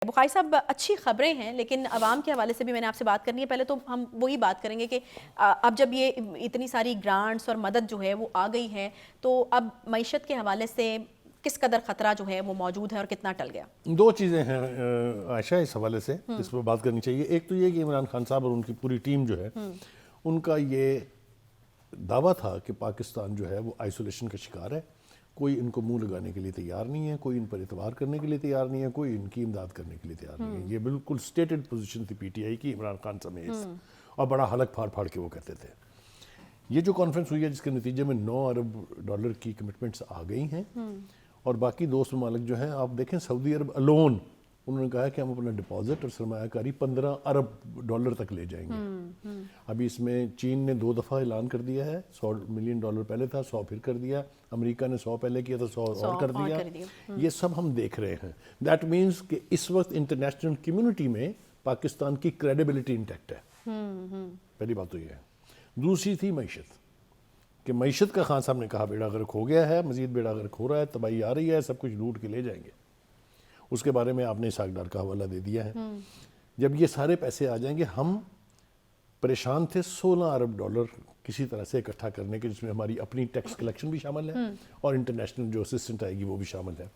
بخاری صاحب اچھی خبریں ہیں، لیکن عوام کے حوالے سے بھی میں نے آپ سے بات کرنی ہے. پہلے تو ہم وہی بات کریں گے کہ اب جب یہ اتنی ساری گرانٹس اور مدد جو ہے وہ آ گئی ہے تو اب معیشت کے حوالے سے کس قدر خطرہ جو ہے وہ موجود ہے اور کتنا ٹل گیا؟ دو چیزیں ہیں عائشہ اس حوالے سے جس پر بات کرنی چاہیے. ایک تو یہ کہ عمران خان صاحب اور ان کی پوری ٹیم جو ہے ان کا یہ دعویٰ تھا کہ پاکستان جو ہے وہ آئسولیشن کا شکار ہے، کوئی ان کو منہ لگانے کے لیے تیار نہیں ہے، کوئی ان پر اعتبار کرنے کے لیے تیار نہیں ہے، کوئی ان کی امداد کرنے کے لیے تیار نہیں ہے. یہ بالکل سٹیٹڈ پوزیشن تھی پی ٹی آئی کی، عمران خان سمیت، اور بڑا حلق پھاڑ پھاڑ کے وہ کہتے تھے. یہ جو کانفرنس ہوئی ہے جس کے نتیجے میں $9 ارب کی کمٹمنٹس آ گئی ہیں، اور باقی دوست ممالک جو ہیں، آپ دیکھیں سعودی عرب الون انہوں نے کہا کہ ہم اپنا ڈپازٹ اور سرمایہ کاری $15 ارب تک لے جائیں گے. ابھی اس میں چین نے 2 دفعہ اعلان کر دیا ہے، $100 ملین پہلے تھا، 100 پھر کر دیا. امریکہ نے 100 پہلے کیا تھا، 100 اور کر دیا. یہ سب ہم دیکھ رہے ہیں. دیٹ مینس کہ اس وقت انٹرنیشنل کمیونٹی میں پاکستان کی کریڈیبلٹی انٹیکٹ ہے. پہلی بات تو یہ ہے. دوسری تھی معیشت، کہ معیشت کا خان صاحب نے کہا بیڑا غرق ہو گیا ہے، مزید بیڑا غرق ہو رہا ہے، تباہی آ رہی ہے، سب کچھ لوٹ کے لے جائیں گے. اس کے بارے میں آپ نے اسحاق ڈار کا حوالہ دے دیا ہے. جب یہ سارے پیسے آ جائیں گے، ہم پریشان تھے $16 ارب کسی طرح سے اکٹھا کرنے کے، جس میں ہماری اپنی ٹیکس کلیکشن بھی شامل ہے اور انٹرنیشنل جو اسسٹنٹ آئے گی وہ بھی شامل ہے.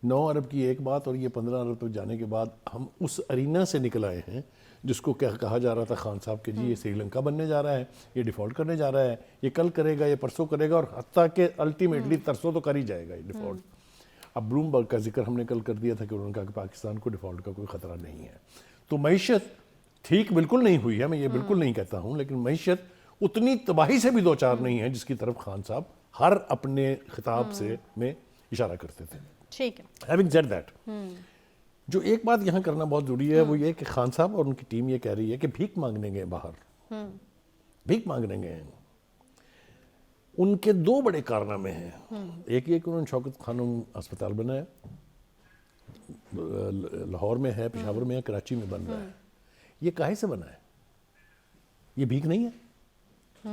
9 ارب کی ایک بات، اور یہ 15 ارب تک جانے کے بعد ہم اس ارینا سے نکل آئے ہیں جس کو کہا جا رہا تھا خان صاحب کہ جی یہ سری لنکا بننے جا رہا ہے، یہ ڈیفالٹ کرنے جا رہا ہے، یہ کل کرے گا، یہ پرسوں کرے گا، اور حتیٰ کہ الٹیمیٹلی ترسوں تو کر ہی جائے گا یہ ڈیفالٹ. اب بلومبرگ کا ذکر ہم نے کل کر دیا تھا کہ انہوں نے کہا کہ پاکستان کو ڈیفالٹ کا کوئی خطرہ نہیں ہے. تو معیشت ٹھیک بالکل نہیں ہوئی ہے، میں یہ بالکل نہیں کہتا ہوں، لیکن معیشت اتنی تباہی سے بھی دوچار نہیں ہے جس کی طرف خان صاحب ہر اپنے خطاب سے میں اشارہ کرتے تھے. ٹھیک ہے. ہیونگ سیڈ دیٹ، جو ایک بات یہاں کرنا بہت ضروری ہے وہ یہ کہ خان صاحب اور ان کی ٹیم یہ کہہ رہی ہے کہ بھیک مانگنے گئے باہر، بھیک مانگنے گئے ہیں. ان کے 2 بڑے کارنامے ہیں. ایک یہ کہ انہوں نے شوکت خانم اسپتال بنایا، لاہور میں ہے، پشاور میں ہے، کراچی میں بن رہا ہے. یہ کاہے سے بنا ہے؟ یہ بھیک نہیں ہے.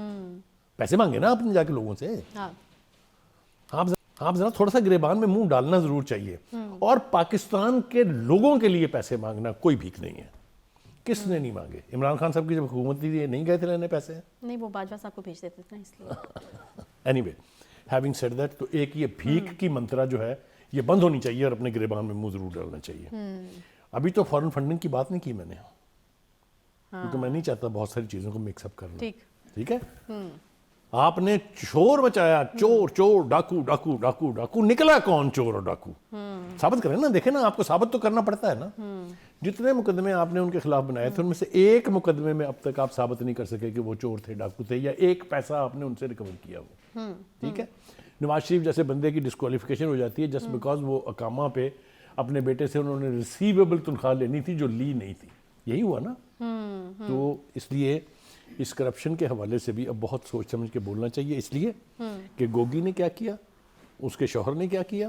پیسے مانگے نا آپ نے جا کے لوگوں سے. آپ ذرا تھوڑا سا گریبان میں منہ ڈالنا ضرور چاہیے. اور پاکستان کے لوگوں کے لیے پیسے مانگنا کوئی بھیک نہیں ہے. کس نے نہیں مانگے؟ عمران خان صاحب کی جب حکومت تھی یہ نہیں گئے تھے لینے پیسے؟ نہیں، وہ باجوہ صاحب کو بھیج دیتے تھے اس لیے. Any way, having said that, تو ایک یہ بھیک کی منترا جو ہے یہ بند ہونی چاہیے اور اپنے گریبان میں منہ ضرور ڈالنا چاہیے. ابھی تو فارن فنڈنگ کی بات نہیں کی میں نے، کیونکہ میں نہیں چاہتا بہت ساری چیزوں کو مکس اپ کرنا. ٹھیک ہے. آپ نے شور مچایا، چور چور، ڈاکو ڈاکو ڈاکو ڈاکو. نکلا کون چور اور ڈاکو؟ ثابت کریں نا. دیکھیں نا، آپ کو ثابت تو کرنا پڑتا ہے نا. جتنے مقدمے آپ نے ان کے خلاف بنائے تھے ان میں سے ایک مقدمے میں اب تک آپ ثابت نہیں کر سکے کہ وہ چور تھے، ڈاکو تھے، یا ایک پیسہ آپ نے ان سے ریکور کیا وہ. ٹھیک ہے. نواز شریف جیسے بندے کی ڈسکوالیفیکیشن ہو جاتی ہے جسٹ بیکاز وہ اقامہ پہ اپنے بیٹے سے انہوں نے ریسیویبل تنخواہ لینی تھی جو لی نہیں تھی. یہی ہوا نا. تو اس لیے اس کرپشن کے حوالے سے بھی اب بہت سوچ سمجھ کے بولنا چاہیے، اس لیے کہ گوگی نے کیا کیا، اس کے شوہر نے کیا کیا،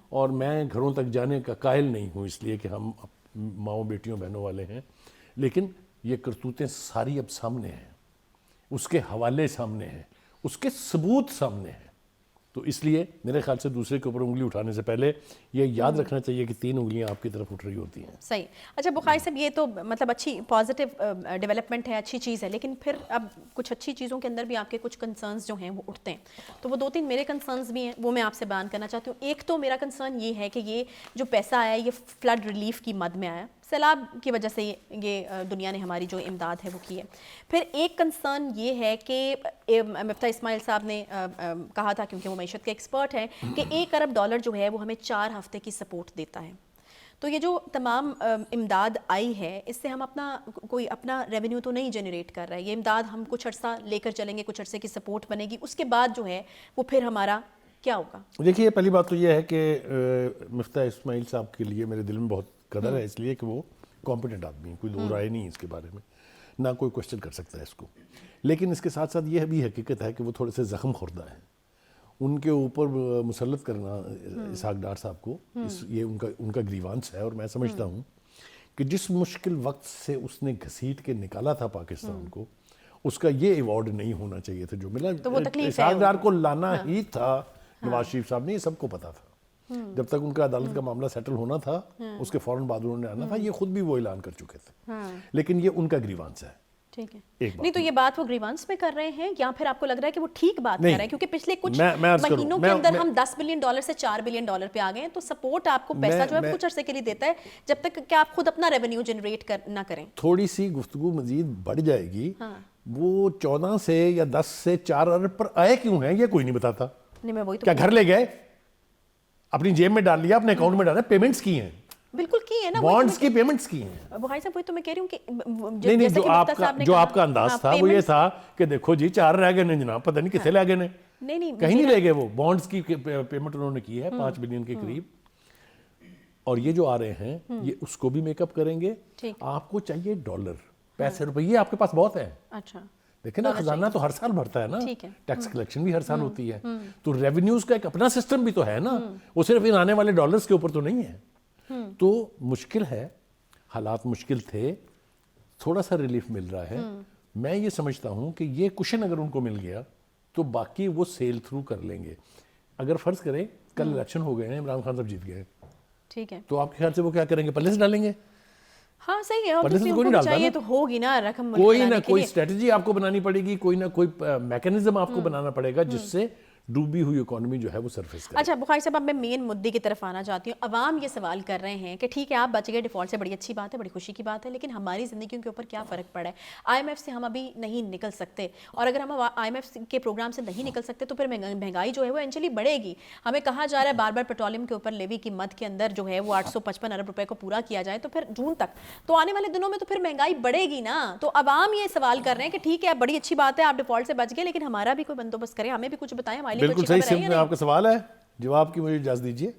اور میں گھروں تک جانے کا قائل نہیں ہوں اس لیے کہ ہم ماؤں بیٹیوں بہنوں والے ہیں. لیکن یہ کرتوتیں ساری اب سامنے ہیں، اس کے حوالے سامنے ہیں، اس کے ثبوت سامنے ہیں. تو اس لیے میرے خیال سے دوسرے کے اوپر انگلی اٹھانے سے پہلے یہ یاد رکھنا چاہیے کہ 3 انگلیاں آپ کی طرف اٹھ رہی ہوتی ہیں. صحیح. اچھا بخاری صاحب، یہ تو مطلب اچھی پازیٹیو ڈیولپمنٹ ہے، اچھی چیز ہے، لیکن پھر اب کچھ اچھی چیزوں کے اندر بھی آپ کے کچھ کنسرنز جو ہیں وہ اٹھتے ہیں. تو وہ 2-3 میرے کنسرنز بھی ہیں، وہ میں آپ سے بیان کرنا چاہتی ہوں. ایک تو میرا کنسرن یہ ہے کہ یہ جو پیسہ آیا یہ فلڈ ریلیف کی مد میں آیا، سیلاب کی وجہ سے یہ دنیا نے ہماری جو امداد ہے وہ کی ہے. پھر ایک کنسرن یہ ہے کہ مفتاح اسماعیل صاحب نے کہا تھا، کیونکہ وہ معیشت کے ایکسپرٹ ہیں، کہ $1 ارب جو ہے وہ ہمیں 4 ہفتے کی سپورٹ دیتا ہے. تو یہ جو تمام امداد آئی ہے اس سے ہم کوئی اپنا ریونیو تو نہیں جنریٹ کر رہا ہے. یہ امداد ہم کچھ عرصہ لے کر چلیں گے، کچھ عرصے کی سپورٹ بنے گی، اس کے بعد جو ہے وہ پھر ہمارا کیا ہوگا؟ دیکھیے، پہلی بات تو یہ ہے کہ مفتاح اسماعیل صاحب کے لیے میرے دل میں بہت قدر ہے، اس لیے کہ وہ کمپیٹنٹ آدمی ہیں، کوئی دو رائے نہیں اس کے بارے میں، نہ کوئی کوشچن کر سکتا ہے اس کو. لیکن اس کے ساتھ ساتھ یہ بھی حقیقت ہے کہ وہ تھوڑے سے زخم خوردہ ہیں. ان کے اوپر مسلط کرنا اسحاق ڈار صاحب کو، یہ ان کا گریوانس ہے. اور میں سمجھتا ہوں کہ جس مشکل وقت سے اس نے گھسیٹ کے نکالا تھا پاکستان کو، اس کا یہ ایوارڈ نہیں ہونا چاہیے تھا جو ملا. اسحاق ڈار کو لانا ہی تھا نواز شریف صاحب نے، یہ سب کو پتا تھا. جب تک ان کا عدالت کا معاملہ سیٹل ہونا تھا اس کے فوراً بعد انہوں نے آنا تھا. یہ خود بھی وہ اعلان کر چکے تھے, لیکن یہ ان کا گریوانس ہے. ٹھیک ہے, نہیں تو یہ بات وہ گریوانس میں کر رہے ہیں یا پھر آپ کو لگ رہا ہے کہ وہ ٹھیک بات کر رہے ہیں؟ کیونکہ پچھلے کچھ مہینوں کے اندر ہم $10 بلین سے $4 بلین پہ آ گئے ہیں, تو سپورٹ آپ کو پیسہ جو ہے کچھ عرصے کے لیے دیتا ہے جب تک کہ آپ خود اپنا ریونیو جنریٹ نہ کریں. تھوڑی سی گفتگو مزید بڑھ جائے گی. وہ 14 سے یا 10 سے 4 ارب پر آئے کیوں ہیں یہ کوئی نہیں بتاتا. نہیں میں وہی تو کیا گھر لے گئے, اپنی جیب میں ڈال لیا, اپنے اکاؤنٹ میں ڈالا, پیمنٹس کی ہیں, بالکل کی ہے نا, بانڈز کی پیمنٹس کی ہیں. بھائی صاحب وہی تو میں کہہ رہی ہوں کہ نہیں جو آپ کا انداز تھا وہ یہ تھا کہ دیکھو جی 4 رہ گئے جناب, پتہ نہیں کتنے لے گئے, کہیں نہیں لے گئے. وہ بانڈز کی پیمنٹ انہوں نے کی ہے 5 بلین کے قریب, اور یہ جو آ رہے ہیں یہ اس کو بھی میک اپ کریں گے. آپ کو چاہیے ڈالر, پیسے, روپیے آپ کے پاس بہت ہیں. اچھا دیکھیں نا, خزانہ تو ہر سال بڑھتا ہے نا, ٹیکس کلیکشن بھی ہر سال ہوتی ہے, تو ریونیوز کا ایک اپنا سسٹم بھی تو ہے نا, وہ صرف ان آنے والے ڈالرز کے اوپر تو نہیں ہے. تو مشکل ہے, حالات مشکل تھے, تھوڑا سا ریلیف مل رہا ہے. میں یہ سمجھتا ہوں کہ یہ کشن اگر ان کو مل گیا تو باقی وہ سیل تھرو کر لیں گے. اگر فرض کریں کل الیکشن ہو گئے ہیں, عمران خان صاحب جیت گئے, ٹھیک ہے, تو آپ کے خیال سے وہ کیا کریں گے, پلے سے ڈالیں گے؟ ہاں صحیح ہے, اور چاہیے تو ہوگی نا رقم, کوئی نہ کوئی اسٹریٹجی آپ کو بنانی پڑے گی, کوئی نہ کوئی میکینزم آپ کو بنانا پڑے گا جس سے ڈوبی ہوئی اکانومی جو ہے وہ سرفیس کرے. اچھا بخاری صاحب, اب میں مین مدعے کی طرف آنا چاہتی ہوں. عوام یہ سوال کر رہے ہیں کہ ٹھیک ہے آپ بچ گئے ڈیفالٹ سے, بڑی اچھی بات ہے, بڑی خوشی کی بات ہے, لیکن ہماری زندگیوں کے اوپر کیا فرق پڑا ہے؟ IMF سے ہم ابھی نہیں نکل سکتے, اور اگر ہم IMF کے پروگرام سے نہیں نکل سکتے تو پھر مہنگائی جو ہے وہ ایونچولی بڑھے گی. ہمیں کہا جا رہا ہے بار بار پیٹرولیم کے اوپر لیوی کی مد کے اندر جو ہے وہ 855 ارب روپے کو پورا کیا جائے, تو پھر جون تک, تو آنے والے دنوں میں تو پھر مہنگائی بڑھے گی نا. تو عوام یہ سوال کر رہے ہیں کہ ٹھیک ہے بڑی اچھی بات ہے آپ ڈیفالٹ سے بچ گئے, لیکن ہمارا بھی کوئی بندوبست کریں, ہمیں بھی کچھ بتائیں, ہمارے لیے بالکل صحیح. سمپل آپ کا سوال ہے, جواب کی مجھے اجازت دیجیے.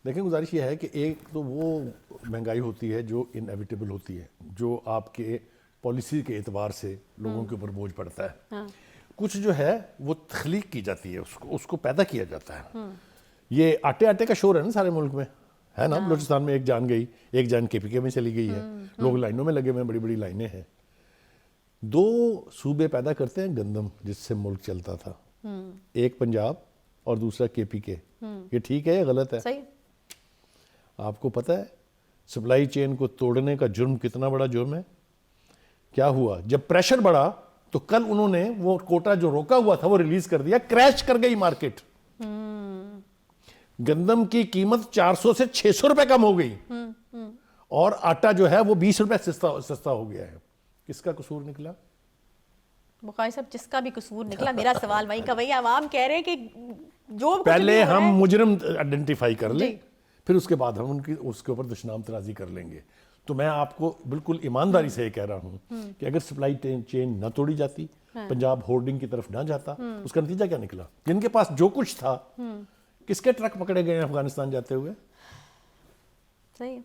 دیکھیں گزارش یہ ہے کہ ایک تو وہ مہنگائی ہوتی ہے جو انیویٹیبل ہوتی ہے, جو آپ کے پالیسی کے اعتبار سے لوگوں کے اوپر بوجھ پڑتا ہے. کچھ جو ہے وہ تخلیق کی جاتی ہے, اس کو پیدا کیا جاتا ہے. یہ آٹے کا شور ہے نا سارے ملک میں, ہے نا. بلوچستان میں ایک جان گئی, ایک جان KPK میں چلی گئی ہے, لوگ لائنوں میں لگے ہوئے ہیں, بڑی بڑی لائنیں ہیں. 2 صوبے پیدا کرتے ہیں گندم جس سے ملک چلتا تھا, ایک پنجاب اور دوسرا KPK. یہ ٹھیک ہے یا غلط ہے؟ صحیح. آپ کو پتہ ہے سپلائی چین کو توڑنے کا جرم کتنا بڑا جرم ہے؟ کیا ہوا جب پریشر بڑھا تو کل انہوں نے وہ کوٹا جو روکا ہوا تھا وہ ریلیز کر دیا, کریش کر گئی مارکیٹ. گندم کی قیمت 400 سے 600 روپے کم ہو گئی, اور آٹا جو ہے وہ 20 روپے سستا ہو گیا ہے. کس کا قصور نکلا؟ بخاری صاحب جس کا بھی قصور نکلا, میرا سوال وہی کا وہی, عوام کہہ رہے ہیں کہ جو پہلے ہم مجرم آئیڈینٹیفائی کر لیں, پھر اس کے بعد ہم اس کے اوپر دشنام ترازی کر لیں گے. تو میں آپ کو بالکل ایمانداری سے یہ کہہ رہا ہوں کہ اگر سپلائی چین نہ توڑی جاتی, پنجاب ہولڈنگ کی طرف نہ جاتا, اس کا نتیجہ کیا نکلا؟ جن کے پاس جو کچھ تھا, کس کے ٹرک پکڑے گئے ہیں افغانستان جاتے ہوئے؟ صحیح.